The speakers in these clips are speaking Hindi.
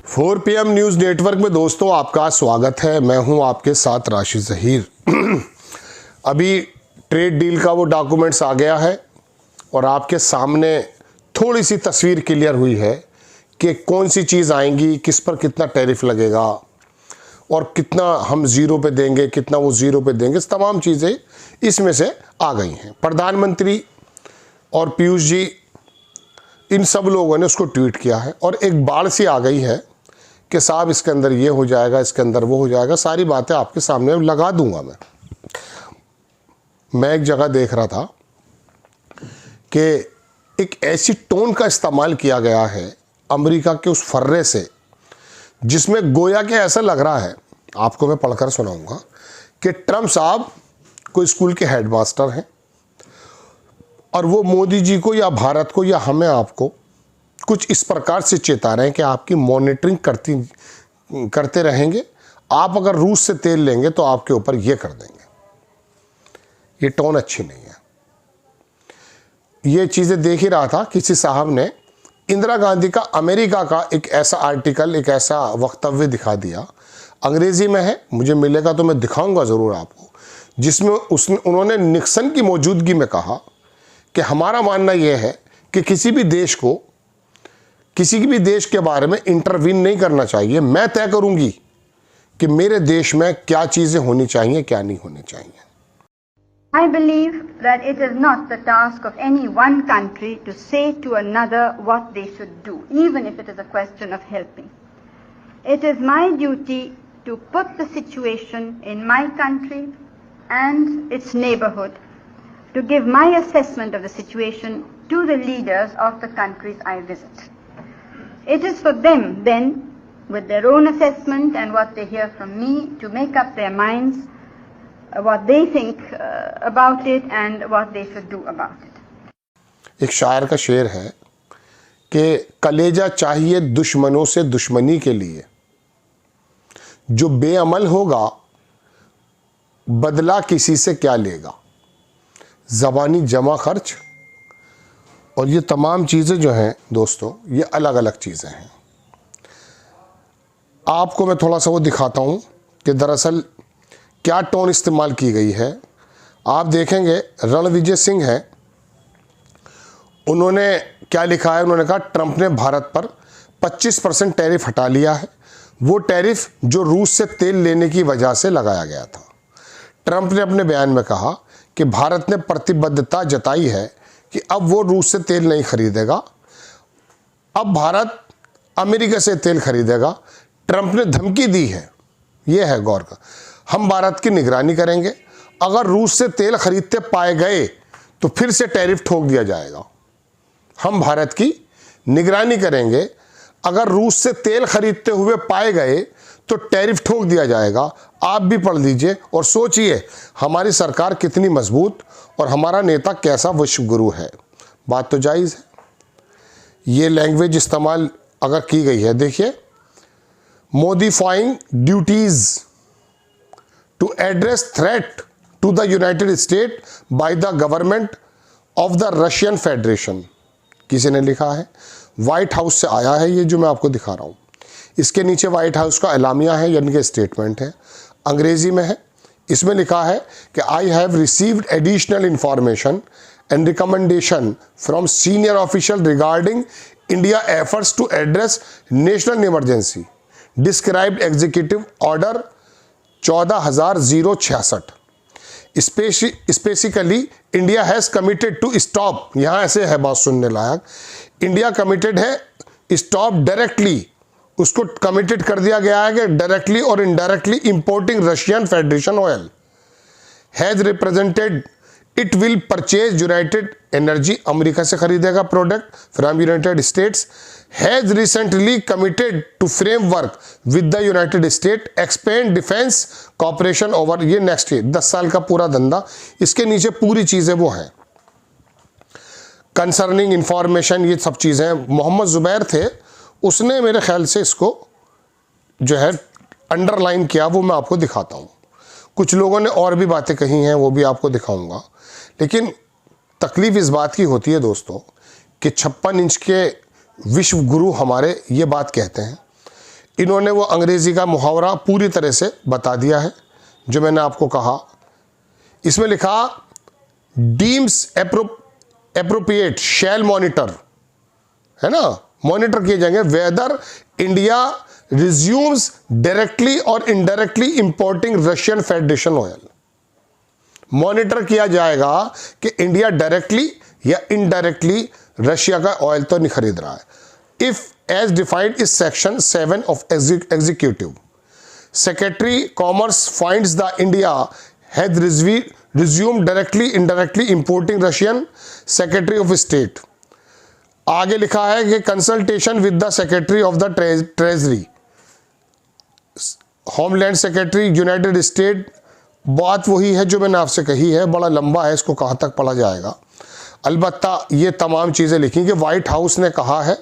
4 PM न्यूज़ नेटवर्क में दोस्तों आपका स्वागत है। मैं हूं आपके साथ राशिद ज़हीर। अभी ट्रेड डील का वो डॉक्यूमेंट्स आ गया है और आपके सामने थोड़ी सी तस्वीर क्लियर हुई है कि कौन सी चीज़ आएंगी, किस पर कितना टैरिफ लगेगा और कितना हम ज़ीरो पे देंगे, कितना वो ज़ीरो पे देंगे। तमाम चीज़ें इसमें से आ गई हैं। प्रधानमंत्री और पीयूष जी इन सब लोगों ने उसको ट्वीट किया है और एक बाढ़ सी आ गई है कि साहब इसके अंदर ये हो जाएगा, इसके अंदर वो हो जाएगा। सारी बातें आपके सामने लगा दूंगा। मैं एक जगह देख रहा था कि एक ऐसी टोन का इस्तेमाल किया गया है अमेरिका के उस फर्रे से, जिसमें गोया के ऐसा लग रहा है, आपको मैं पढ़कर सुनाऊंगा, कि ट्रम्प साहब कोई स्कूल के हेडमास्टर हैं और वो मोदी जी को या भारत को या हमें आपको कुछ इस प्रकार से चेता रहे हैं कि आपकी मॉनिटरिंग करते रहेंगे। आप अगर रूस से तेल लेंगे तो आपके ऊपर ये कर देंगे। ये टोन अच्छी नहीं है। ये चीज़ें देख ही रहा था, किसी साहब ने इंदिरा गांधी का अमेरिका का एक ऐसा आर्टिकल, एक ऐसा वक्तव्य दिखा दिया, अंग्रेजी में है, मुझे मिलेगा तो मैं दिखाऊंगा ज़रूर आपको, जिसमें उन्होंने निक्सन की मौजूदगी में कहा कि हमारा मानना यह है कि किसी भी देश को किसी भी देश के बारे में इंटरवीन नहीं करना चाहिए। मैं तय करूंगी कि मेरे देश में क्या चीजें होनी चाहिए, क्या नहीं होनी चाहिए। I believe that it is not the task of any one country to say to another what they should do, even if it is a question of helping. It is my duty to put the situation in my country and its neighborhood, to give my assessment of the situation to the leaders of the countries I visit. It is for them then, with their own assessment and what they hear from me, to make up their minds what they think about it and what they should do about it. एक शायर का शेर है कि कलेजा चाहिए दुश्मनों से दुश्मनी के लिए, जो बेअमल होगा बदला किसी से क्या लेगा। ज़बानी जमा खर्च और ये तमाम चीज़ें जो हैं दोस्तों, ये अलग अलग चीज़ें हैं। आपको मैं थोड़ा सा वो दिखाता हूँ कि दरअसल क्या टोन इस्तेमाल की गई है। आप देखेंगे रणविजय सिंह हैं, उन्होंने क्या लिखा है, उन्होंने कहा ट्रंप ने भारत पर 25% टैरिफ हटा लिया है, वो टैरिफ जो रूस से तेल लेने की वजह से लगाया गया था। ट्रंप ने अपने बयान में कहा कि भारत ने प्रतिबद्धता जताई है कि अब वो रूस से तेल नहीं खरीदेगा, अब भारत अमेरिका से तेल खरीदेगा। ट्रंप ने धमकी दी है, ये है गौर का, हम भारत की निगरानी करेंगे, अगर रूस से तेल खरीदते पाए गए तो फिर से टैरिफ ठोक दिया जाएगा। हम भारत की निगरानी करेंगे, अगर रूस से तेल खरीदते हुए पाए गए तो टैरिफ ठोक दिया जाएगा। आप भी पढ़ लीजिए और सोचिए हमारी सरकार कितनी मजबूत और हमारा नेता कैसा विश्व गुरु है। बात तो जायज़ है। ये लैंग्वेज इस्तेमाल अगर की गई है, देखिए, modifying duties to address threat to the United State by the government of the Russian Federation, किसी ने लिखा है, व्हाइट हाउस से आया है ये जो मैं आपको दिखा रहा हूँ। इसके नीचे व्हाइट हाउस का एलामिया है, यानी कि स्टेटमेंट है, अंग्रेजी में है। इसमें लिखा है कि I have received additional information and recommendation from senior official regarding India efforts to address national emergency described executive order 14,066। Specifically India has committed to stop, यहाँ ऐसे है बात सुनने लायक, इंडिया कमिटेड है स्टॉप डायरेक्टली, उसको कमिटेड कर दिया गया है कि डायरेक्टली और indirectly importing Russian Federation oil, has represented it will purchase United energy, America से खरीदेगा product from United states, has recently committed to framework with the United State expand defence cooperation over, ये नेक्स्ट ईयर 10 साल का पूरा धंधा। इसके नीचे पूरी चीज़ें वो हैं, कंसर्निंग इंफॉर्मेशन, ये सब चीज़ें। मोहम्मद जुबैर थे, उसने मेरे ख्याल से इसको जो है अंडरलाइन किया, वो मैं आपको दिखाता हूँ। कुछ लोगों ने और भी बातें कही हैं, वो भी आपको दिखाऊंगा। लेकिन तकलीफ़ इस बात की होती है दोस्तों कि 56 इंच के विश्व गुरु हमारे ये बात कहते हैं इन्होंने वो अंग्रेजी का मुहावरा पूरी तरह से बता दिया है जो मैंने आपको कहा। इसमें लिखा डीम्स एप्रोप्रिएट शैल मॉनिटर, है ना, मॉनिटर किए जाएंगे वेदर इंडिया रिज्यूम्स डायरेक्टली और indirectly importing Russian Federation oil. Monitor किया जाएगा कि इंडिया डायरेक्टली या इनडायरेक्टली रशिया का ऑयल तो नहीं खरीद रहा है। इफ एज डिफाइंड इस section 7 of executive secretary commerce finds the India had resume directly indirectly importing Russian, secretary of state. आगे लिखा है कि consultation with the secretary of the treasury, homeland secretary United state. बात वही है जो मैंने आपसे कही है, बड़ा लंबा है, इसको कहाँ तक पढ़ा जाएगा। अलबत्ता ये तमाम चीज़ें लिखी कि वाइट हाउस ने कहा है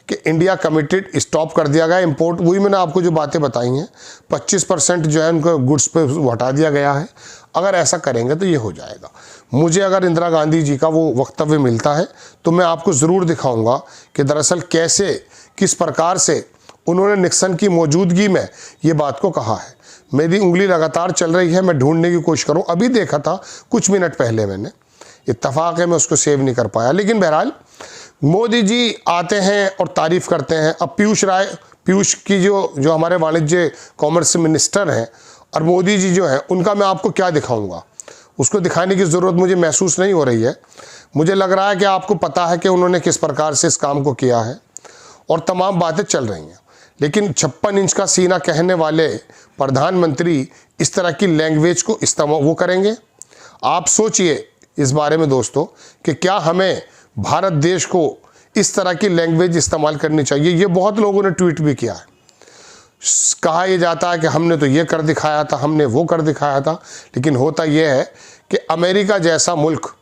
कि इंडिया कमिटेड, स्टॉप कर दिया गया इंपोर्ट। वही मैंने आपको जो बातें बताई हैं, 25% जो है उनको गुड्स पे हटा दिया गया है। अगर ऐसा करेंगे तो ये हो जाएगा। मुझे अगर इंदिरा गांधी जी का वो वक्तव्य मिलता है तो मैं आपको ज़रूर दिखाऊंगा कि दरअसल कैसे, किस प्रकार से उन्होंने निक्सन की मौजूदगी में ये बात को कहा है। मेरी उंगली लगातार चल रही है, मैं ढूंढने की कोशिश करूँ। अभी देखा था कुछ मिनट पहले मैंने, इत्तफाक है मैं उसको सेव नहीं कर पाया। लेकिन बहरहाल मोदी जी आते हैं और तारीफ़ करते हैं। अब पीयूष की जो हमारे वाणिज्य कॉमर्स मिनिस्टर हैं और मोदी जी जो हैं, उनका मैं आपको क्या दिखाऊंगा, उसको दिखाने की ज़रूरत मुझे महसूस नहीं हो रही है। मुझे लग रहा है कि आपको पता है कि उन्होंने किस प्रकार से इस काम को किया है और तमाम बातें चल रही हैं। लेकिन 56 इंच का सीना कहने वाले प्रधानमंत्री इस तरह की लैंग्वेज को इस्तेमाल वो करेंगे। आप सोचिए इस बारे में दोस्तों कि क्या हमें भारत देश को इस तरह की लैंग्वेज इस्तेमाल करनी चाहिए। ये बहुत लोगों ने ट्वीट भी किया है। कहा यह जाता है कि हमने तो ये कर दिखाया था, हमने वो कर दिखाया था। लेकिन होता यह है कि अमेरिका जैसा मुल्क,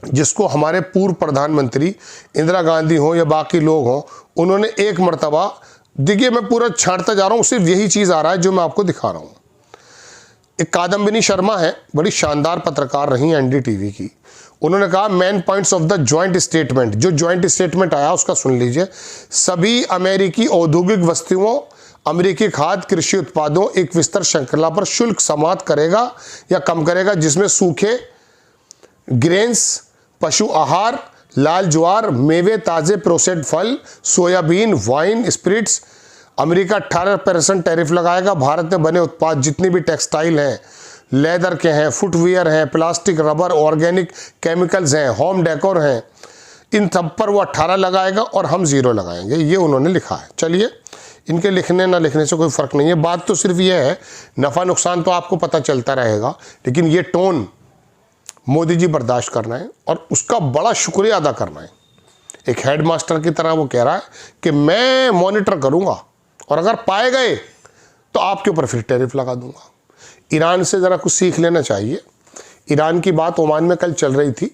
जिसको हमारे पूर्व प्रधानमंत्री इंदिरा गांधी हो या बाकी लोग हों, उन्होंने एक मर्तबा, देखिए मैं पूरा छांटता जा रहा हूँ, सिर्फ यही चीज़ आ रहा है जो मैं आपको दिखा रहा हूँ। एक कादम्बिनी शर्मा है, बड़ी शानदार पत्रकार रही एनडीटीवी की। उन्होंने कहा main points of the joint statement. जो जॉइंट स्टेटमेंट आया उसका सुन लीजिए। सभी अमेरिकी औद्योगिक वस्तुओं, अमेरिकी खाद्य कृषि उत्पादों एक विस्तृत श्रृंखला पर शुल्क समाप्त करेगा या कम करेगा, जिसमें सूखे ग्रेन्स, पशु आहार, लाल ज्वार, मेवे, ताज़े प्रोसेस्ड फल, soyabean, wine, spirits. America 18% tariff लगाएगा। भारत में बने उत्पाद जितनी भी टेक्सटाइल हैं, लेदर के हैं, फुटवियर हैं, प्लास्टिक, रबर, ऑर्गेनिक केमिकल्स हैं, होम डेकोर हैं, इन सब पर वो 18 लगाएगा और हम 0 लगाएंगे। ये उन्होंने लिखा है। चलिए, इनके लिखने ना लिखने से कोई फ़र्क नहीं है। बात तो सिर्फ ये है, नफ़ा नुकसान तो आपको पता चलता रहेगा, लेकिन ये टोन मोदी जी बर्दाश्त करना है और उसका बड़ा शुक्रिया अदा करना है। एक हेडमास्टर की तरह वो कह रहा है कि मैं मॉनिटर करूँगा और अगर पाए गए तो आपके ऊपर फिर टैरिफ लगा दूंगा। ईरान से ज़रा कुछ सीख लेना चाहिए। ईरान की बात ओमान में कल चल रही थी।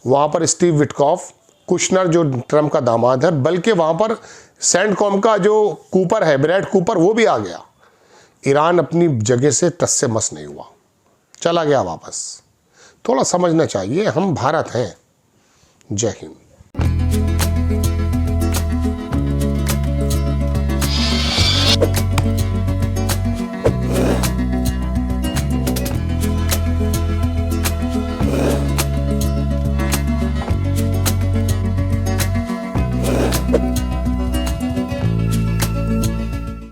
वहाँ पर स्टीव विटकॉफ, कुशनर जो ट्रम्प का दामाद है, बल्कि वहाँ पर सेंडकॉम का जो कूपर है, ब्रैड कूपर, वो भी आ गया। ईरान अपनी जगह से टस से मस नहीं हुआ, चला गया वापस। थोड़ा समझना चाहिए, हम भारत हैं। जय हिंद।